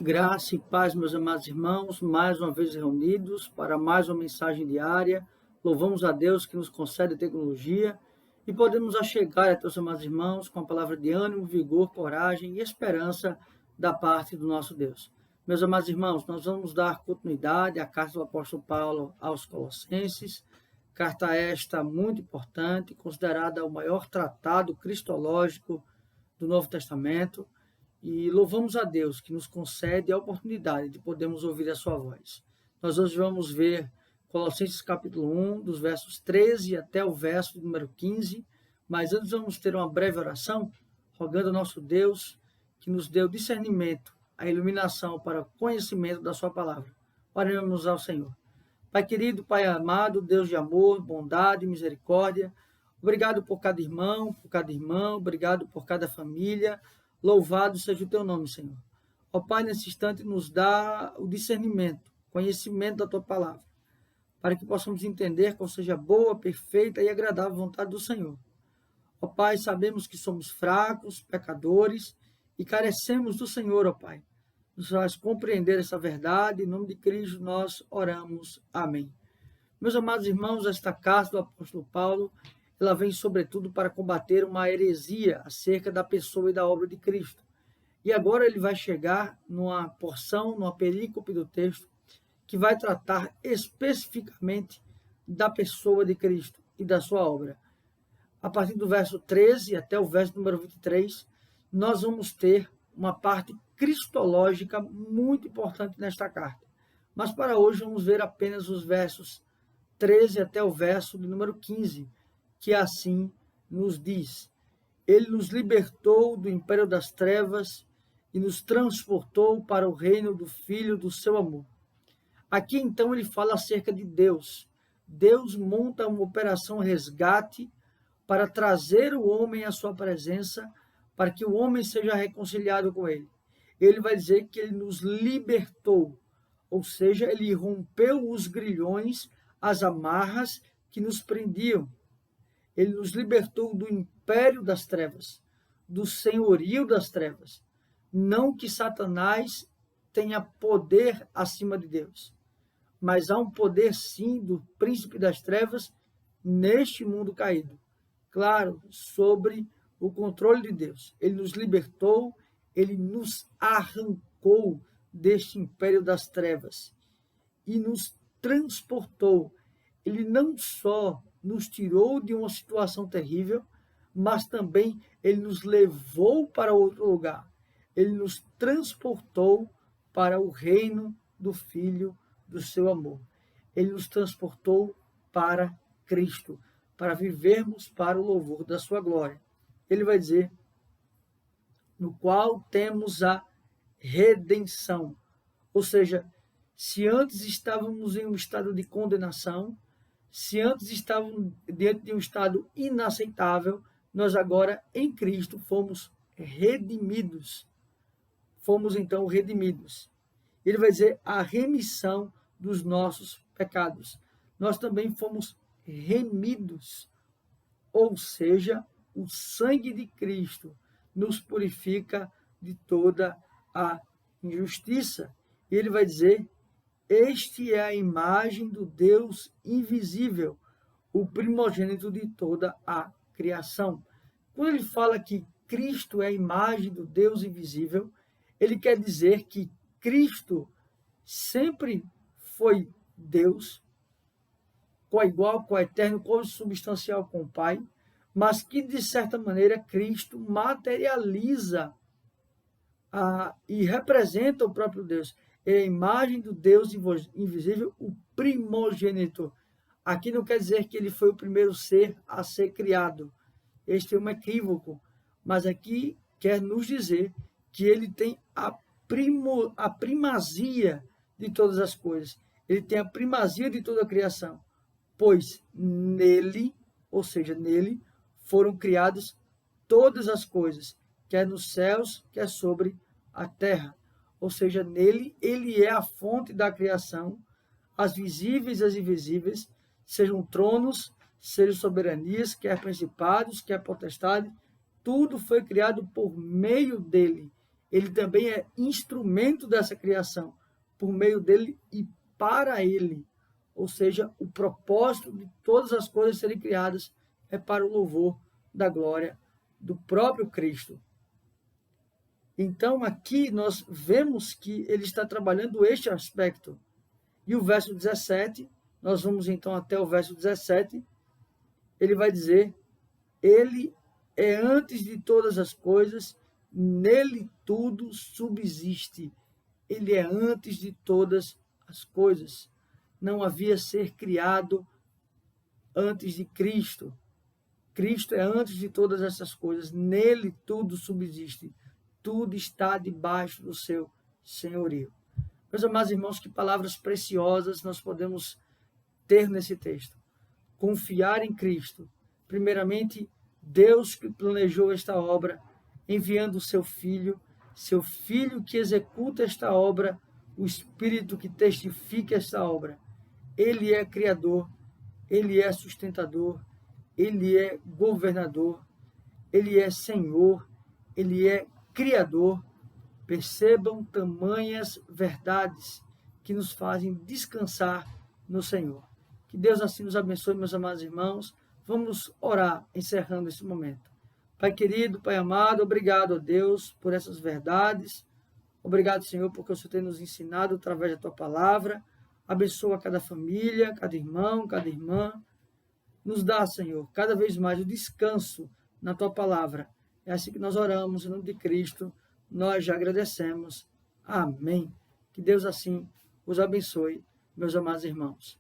Graça e paz, meus amados irmãos, mais uma vez reunidos para mais uma mensagem diária. Louvamos a Deus que nos concede tecnologia e podemos achegar até os amados irmãos com a palavra de ânimo, vigor, coragem e esperança da parte do nosso Deus. Meus amados irmãos, nós vamos dar continuidade à carta do apóstolo Paulo aos Colossenses, carta esta muito importante, considerada o maior tratado cristológico do Novo Testamento. E louvamos a Deus que nos concede a oportunidade de podermos ouvir a sua voz. Nós hoje vamos ver Colossenses capítulo 1, dos versos 13 até o verso número 15, mas antes vamos ter uma breve oração, rogando ao nosso Deus que nos dê o discernimento, a iluminação para o conhecimento da sua palavra. Oremos ao Senhor. Pai querido, Pai amado, Deus de amor, bondade e misericórdia, obrigado por cada irmão, por cada irmã, obrigado por cada família. Louvado seja o teu nome, Senhor. Ó Pai, nesse instante nos dá o discernimento, conhecimento da tua palavra, para que possamos entender qual seja a boa, perfeita e agradável vontade do Senhor. Ó Pai, sabemos que somos fracos, pecadores e carecemos do Senhor, ó Pai. Nos faz compreender essa verdade, em nome de Cristo nós oramos. Amém. Meus amados irmãos, esta carta do apóstolo Paulo, ela vem sobretudo para combater uma heresia acerca da pessoa e da obra de Cristo. E agora ele vai chegar numa porção, numa perícope do texto, que vai tratar especificamente da pessoa de Cristo e da sua obra. A partir do verso 13 até o verso número 23, nós vamos ter uma parte cristológica muito importante nesta carta. Mas para hoje vamos ver apenas os versos 13 até o verso de número 15, que assim nos diz: Ele nos libertou do império das trevas e nos transportou para o reino do Filho do seu amor. Aqui então ele fala acerca de Deus. Deus monta uma operação resgate para trazer o homem à sua presença, para que o homem seja reconciliado com ele. Ele vai dizer que ele nos libertou, ou seja, ele rompeu os grilhões, as amarras que nos prendiam. Ele nos libertou do império das trevas, do senhorio das trevas. Não que Satanás tenha poder acima de Deus, mas há um poder sim do príncipe das trevas neste mundo caído. Claro, sobre o controle de Deus. Ele nos libertou, ele nos arrancou deste império das trevas e nos transportou. Ele não só nos tirou de uma situação terrível, mas também ele nos levou para outro lugar. Ele nos transportou para o reino do Filho do seu amor. Ele nos transportou para Cristo, para vivermos para o louvor da sua glória. Ele vai dizer, no qual temos a redenção. Ou seja, se antes estávamos em um estado de condenação, se antes estávamos diante de um estado inaceitável, nós agora, em Cristo, fomos redimidos. Fomos, então, redimidos. Ele vai dizer a remissão dos nossos pecados. Nós também fomos remidos, ou seja, o sangue de Cristo nos purifica de toda a injustiça. E ele vai dizer, este é a imagem do Deus invisível, o primogênito de toda a criação. Quando ele fala que Cristo é a imagem do Deus invisível, ele quer dizer que Cristo sempre foi Deus, coigual, coeterno, consubstancial com o Pai, mas que, de certa maneira, Cristo materializa e representa o próprio Deus. É a imagem do Deus invisível, o primogênito. Aqui não quer dizer que ele foi o primeiro ser a ser criado. Este é um equívoco. Mas aqui quer nos dizer que ele tem a primazia de todas as coisas. Ele tem a primazia de toda a criação. Pois nele, ou seja, nele, foram criadas todas as coisas, quer nos céus, quer sobre a terra. Ou seja, nele, ele é a fonte da criação, as visíveis e as invisíveis, sejam tronos, sejam soberanias, quer principados, quer potestades, tudo foi criado por meio dele. ele também é instrumento dessa criação, por meio dele e para ele. Ou seja, o propósito de todas as coisas serem criadas é para o louvor da glória do próprio Cristo. Então, aqui nós vemos que ele está trabalhando este aspecto. E o verso 17, nós vamos então até o verso 17, ele vai dizer: ele é antes de todas as coisas, nele tudo subsiste. Ele é antes de todas as coisas. Não havia ser criado antes de Cristo. Cristo é antes de todas essas coisas. Nele tudo subsiste. Tudo está debaixo do seu senhorio. Meus amados irmãos, que palavras preciosas nós podemos ter nesse texto. Confiar em Cristo. Primeiramente, Deus que planejou esta obra, enviando o seu Filho que executa esta obra, o Espírito que testifica esta obra. Ele é Criador, Ele é sustentador, Ele é governador, Ele é Senhor, Ele é Criador. Percebam tamanhas verdades que nos fazem descansar no Senhor. Que Deus assim nos abençoe, meus amados irmãos. Vamos orar, encerrando esse momento. Pai querido, Pai amado, obrigado a Deus por essas verdades. Obrigado, Senhor, porque o Senhor tem nos ensinado através da Tua palavra. Abençoa cada família, cada irmão, cada irmã. Nos dá, Senhor, cada vez mais o descanso na Tua palavra. É assim que nós oramos, em nome de Cristo. Nós já agradecemos. Amém. Que Deus assim os abençoe, meus amados irmãos.